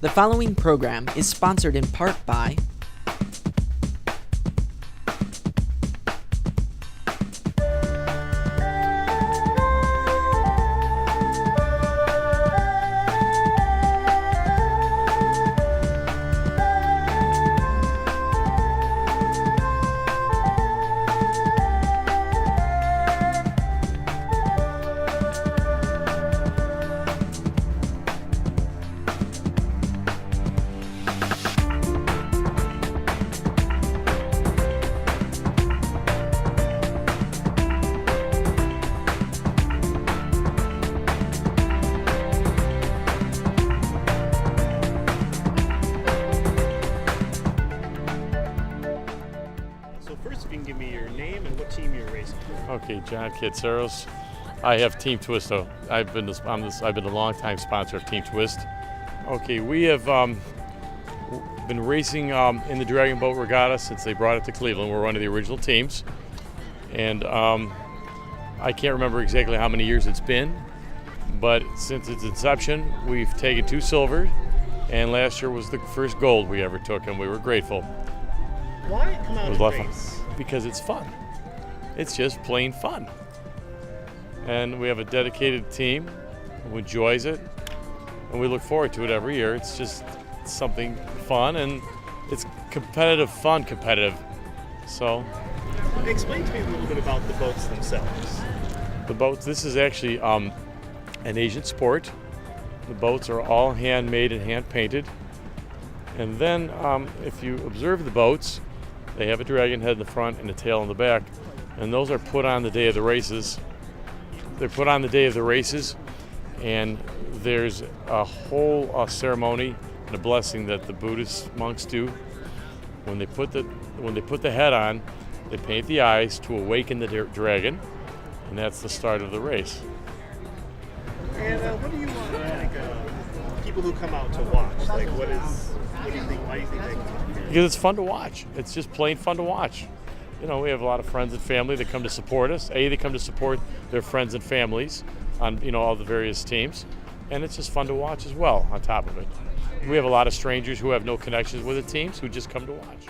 The following program is sponsored in part by So first, if you can give me your name and what team you're racing for. Okay, John Katsaros. I have Team Twist. I've been a long-time sponsor of Team Twist. Okay, we have been racing in the Dragon Boat Regatta since they brought it to Cleveland. We're one of the original teams, and I can't remember exactly how many years it's been, but since its inception, we've taken 2 silver, and last year was the first gold we ever took, and we were grateful. Why come out It was and a lot of race? fun because it's fun. It's just plain fun. And we have a dedicated team who enjoys it, and we look forward to it every year. It's just something fun, and it's competitive. So Explain to me a little bit about the boats themselves. the boats, this is actually an Asian sport. The boats are all handmade and hand painted. And then if you observe the boats, they have a dragon head in the front and a tail in the back, and those are put on the day of the races. They're put on the day of the races, and there's a whole ceremony and a blessing that the Buddhist monks do. When they put the head on, they paint the eyes to awaken the dragon, and that's the start of the race. And what do you want people who come out to watch? Like, what do you think? Why do you think they come out here? Because it's fun to watch. It's just plain fun to watch. You know, we have a lot of friends and family that come to support us. They come to support their friends and families on, all the various teams. And it's just fun to watch as well on top of it. We have a lot of strangers who have no connections with the teams who just come to watch.